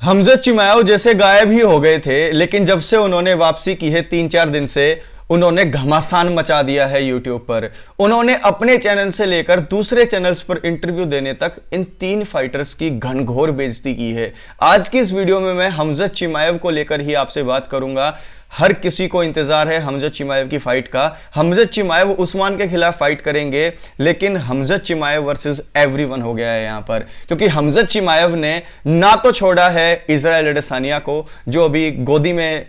हमजत चिमाएव जैसे गायब ही हो गए थे, लेकिन जब से उन्होंने वापसी की है 3-4 दिन से उन्होंने घमासान मचा दिया है यूट्यूब पर। उन्होंने अपने चैनल से लेकर दूसरे चैनल्स पर इंटरव्यू देने तक इन 3 फाइटर्स की घनघोर बेइज्जती की है। आज की इस वीडियो में मैं हमजत चिमाएव को लेकर ही आपसे बात करूंगा। हर किसी को इंतजार है हमजत चिमाएव की फाइट का। हमजत चिमाएव उस्मान के खिलाफ फाइट करेंगे, लेकिन हमजत चिमाएव वर्सेस एवरीवन हो गया है यहां पर, क्योंकि हमजत चिमाएव ने ना तो छोड़ा है इजराइल अडेसानिया को, जो अभी गोदी में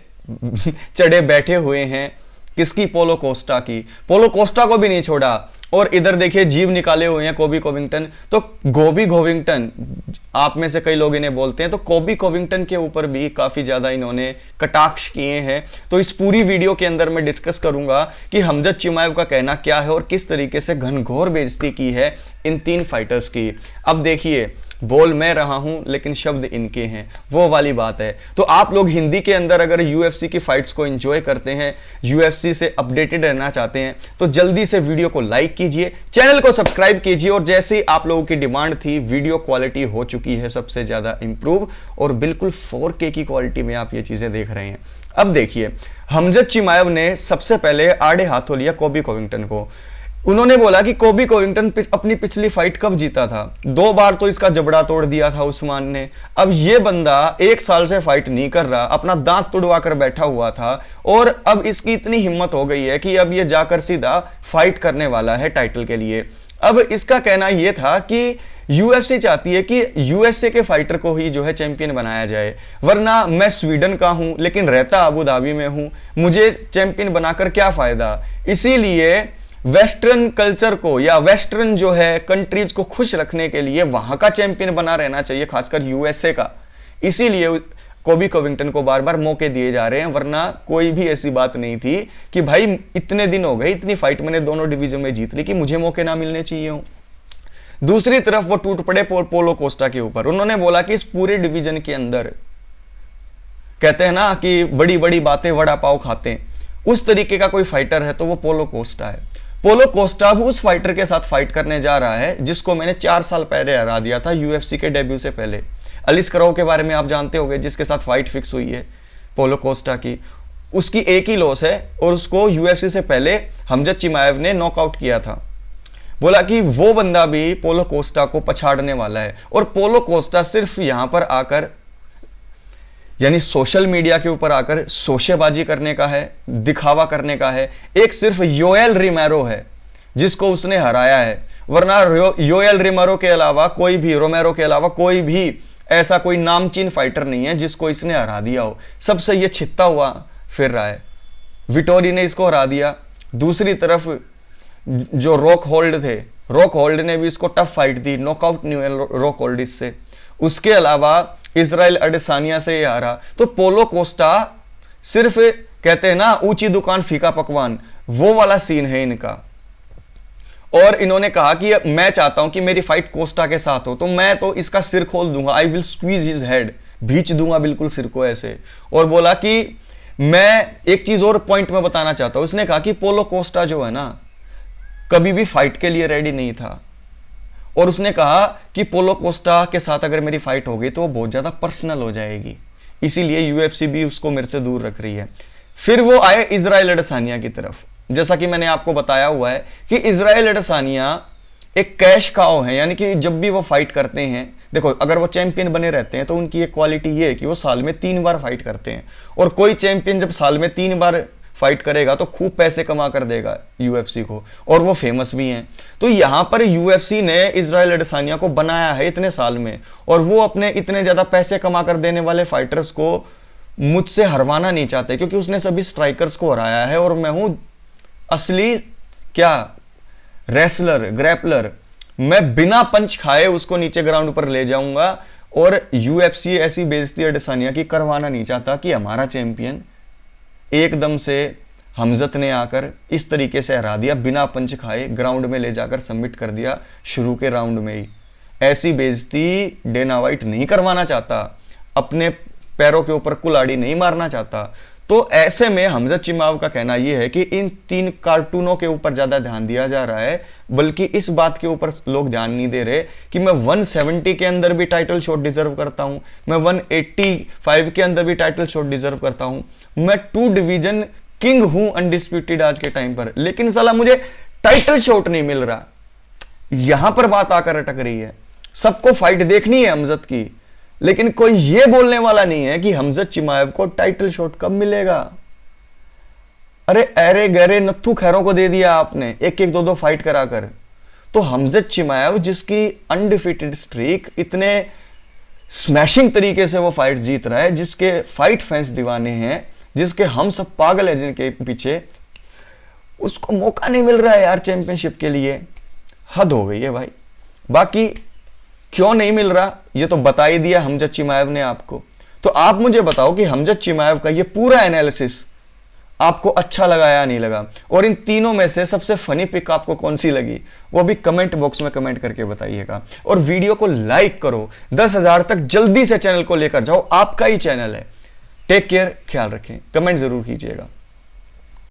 चढ़े बैठे हुए हैं, किसकी, पोलो कोस्टा की। पोलो कोस्टा को भी नहीं छोड़ा, और इधर देखिए जीव निकाले हुए हैं कोबी कोविंगटन। तो गोबी कोविंगटन, आप में से कई लोग इन्हें बोलते हैं, तो कोबी कोविंगटन के ऊपर भी काफी ज्यादा इन्होंने कटाक्ष किए हैं। तो इस पूरी वीडियो के अंदर मैं डिस्कस करूंगा कि हमजत चिमाएव का कहना क्या है और किस तरीके से घनघोर बेइज्जती की है इन 3 फाइटर्स की। अब देखिए, बोल मैं रहा हूं लेकिन शब्द इनके हैं, वो वाली बात है। तो आप लोग हिंदी के अंदर अगर यूएफसी की फाइट्स को एंजॉय करते हैं, यूएफसी से अपडेटेड रहना चाहते हैं, तो जल्दी से वीडियो को लाइक कीजिए, चैनल को सब्सक्राइब कीजिए। और जैसे ही आप लोगों की डिमांड थी, वीडियो क्वालिटी हो चुकी है सबसे ज्यादा इंप्रूव, और बिल्कुल 4K की क्वालिटी में आप ये चीजें देख रहे हैं। अब देखिए, हमजत चिमाएव ने सबसे पहले आड़े हाथों लिया कोबी कोविंगटन को। उन्होंने बोला कि कोबी कोविंगटन अपनी पिछली फाइट कब जीता था, 2 बार तो इसका जबड़ा तोड़ दिया था उस्मान ने। अब ये बंदा 1 साल से फाइट नहीं कर रहा, अपना दांत तुड़वा कर बैठा हुआ था, और अब इसकी इतनी हिम्मत हो गई है कि अब ये जाकर सीधा फाइट करने वाला है टाइटल के लिए। अब इसका कहना यह था कि यूएफसी चाहती है कि यूएसए के फाइटर को ही जो है चैंपियन बनाया जाए, वरना मैं स्वीडन का हूं लेकिन रहता अबू धाबी में हूं, मुझे चैंपियन बनाकर क्या फायदा। इसीलिए वेस्टर्न कल्चर को या वेस्टर्न जो है कंट्रीज को खुश रखने के लिए वहां का चैंपियन बना रहना चाहिए, खासकर यूएसए का। इसीलिए कोबी कोविंगटन को बार बार मौके दिए जा रहे हैं, वरना कोई भी ऐसी बात नहीं थी कि भाई इतने दिन हो गए, इतनी फाइट मैंने दोनों डिवीजन में जीत ली, कि मुझे मौके ना मिलने चाहिए हो। दूसरी तरफ वो टूट पड़े पोलो कोस्टा के ऊपर। उन्होंने बोला कि इस पूरे डिवीजन के अंदर, कहते हैं ना कि बड़ी बड़ी बातें वड़ा पाव खाते हैं, उस तरीके का कोई फाइटर है तो वो पोलो कोस्टा है। पोलो कोस्टा अब उस फाइटर के साथ फाइट करने जा रहा है जिसको मैंने 4 साल पहले हरा दिया था यूएफसी के डेब्यू से पहले। अलिस कराओ के बारे में आप जानते होंगे, जिसके साथ फाइट फिक्स हुई है पोलो कोस्टा की। उसकी एक ही लॉस है, और उसको यूएफसी से पहले हमजत चिमाएव ने नॉकआउट किया था। बोला कि वो बंदा भी पोलो कोस्टा को पछाड़ने वाला है, और पोलो कोस्टा सिर्फ यहां पर आकर, यानी सोशल मीडिया के ऊपर आकर शोशेबाजी करने का है, दिखावा करने का है। एक सिर्फ योएल रोमेरो है जिसको उसने हराया है, वरना योएल रोमेरो के अलावा कोई भी ऐसा कोई नामचीन फाइटर नहीं है जिसको इसने हरा दिया हो। सबसे ये छित्ता हुआ फिर रहा है। विटोरी ने इसको हरा दिया। दूसरी तरफ जो रॉक होल्ड थे, रॉक होल्ड ने भी इसको टफ फाइट दी, नॉकआउट नहीं हुए रॉक होल्ड इससे। उसके अलावा इजराइल अडेसानिया से हारा। तो पोलो कोस्टा सिर्फ, कहते हैं ना ऊंची दुकान फीका पकवान, वो वाला सीन है इनका। और इन्होंने कहा कि मैं चाहता हूं कि मेरी फाइट कोस्टा के साथ हो, तो मैं तो इसका सिर खोल दूंगा, I will squeeze his head, भींच दूंगा बिल्कुल सिर को ऐसे। और बोला कि मैं एक चीज और पॉइंट में बताना चाहता हूं, उसने कहा कि पोलो कोस्टा जो है ना, कभी भी फाइट के लिए रेडी नहीं था, और उसने कहा कि पोलो कोस्टा के साथ अगर मेरी फाइट हो गई तो वो बहुत ज्यादा पर्सनल हो जाएगी, इसीलिए यूएफसी भी उसको मेरे से दूर रख रही है। फिर वो आए इजराइल अडेसानिया की तरफ। जैसा कि मैंने आपको बताया हुआ है कि इजराइल अडेसानिया एक कैश काउ है, यानी कि जब भी वो फाइट करते हैं, देखो अगर वो चैंपियन बने रहते हैं तो उनकी एक क्वालिटी ये है कि वो साल में 3 बार फाइट करते हैं, और कोई चैंपियन जब साल में 3 बार फाइट करेगा तो खूब पैसे कमा कर देगा यूएफसी को, और वो फेमस भी हैं। तो यहां पर यूएफसी ने इजराइल अडेसानिया को बनाया है इतने साल में, और वो अपने इतने ज्यादा पैसे कमा कर देने वाले फाइटर्स को मुझसे हरवाना नहीं चाहते, क्योंकि उसने सभी स्ट्राइकर्स को हराया है, और मैं हूं असली क्या रेसलर, ग्रैपलर। मैं बिना पंच खाए उसको नीचे ग्राउंड पर ले जाऊंगा, और यूएफसी ऐसी बेइज्जती अडेसानिया की करवाना नहीं चाहता कि हमारा चैंपियन एकदम से हमजत ने आकर इस तरीके से हरा दिया, बिना पंच खाए ग्राउंड में ले जाकर सबमिट कर दिया शुरू के राउंड में ही। ऐसी बेइज्जती डेना वाइट नहीं करवाना चाहता, अपने पैरों के ऊपर कुल्हाड़ी नहीं मारना चाहता। तो ऐसे में हमजद चिमाव का कहना यह है कि इन 3 कार्टूनों के ऊपर ज्यादा ध्यान दिया जा रहा है, बल्कि इस बात के ऊपर लोग ध्यान नहीं दे रहे कि मैं 170 के अंदर भी टाइटल शॉट डिजर्व करता हूं, मैं 185 के अंदर भी टाइटल शॉट डिजर्व करता हूं, मैं 2 डिवीजन किंग हूं अनडिस्प्यूटेड आज के टाइम पर, लेकिन साला मुझे टाइटल शॉट नहीं मिल रहा। यहां पर बात आकर अटक रही है। सबको फाइट देखनी है हमजद की, लेकिन कोई यह बोलने वाला नहीं है कि हमजद चिमाएव को टाइटल शॉट कब मिलेगा। अरे गहरे नत्थू खैरों को दे दिया आपने 1-1, 2-2 फाइट कराकर। तो हमजद चिमाएव जिसकी अनडिफीटेड स्ट्रीक, इतने स्मैशिंग तरीके से वो फाइट जीत रहा है, जिसके फाइट फैंस दीवाने हैं, जिसके हम सब पागल है जिनके पीछे, उसको मौका नहीं मिल रहा है यार चैंपियनशिप के लिए। हद हो गई है भाई। बाकी क्यों नहीं मिल रहा ये तो बता ही दिया हमजद चिमाएव ने आपको। तो आप मुझे बताओ कि हमजद चिमाएव का ये पूरा एनालिसिस आपको अच्छा लगा या नहीं लगा, और इन तीनों में से सबसे फनी पिक आपको कौन सी लगी वो भी कमेंट बॉक्स में कमेंट करके बताइएगा। और वीडियो को लाइक करो, 10,000 तक जल्दी से चैनल को लेकर जाओ, आपका ही चैनल है। टेक केयर, ख्याल रखें, कमेंट जरूर कीजिएगा।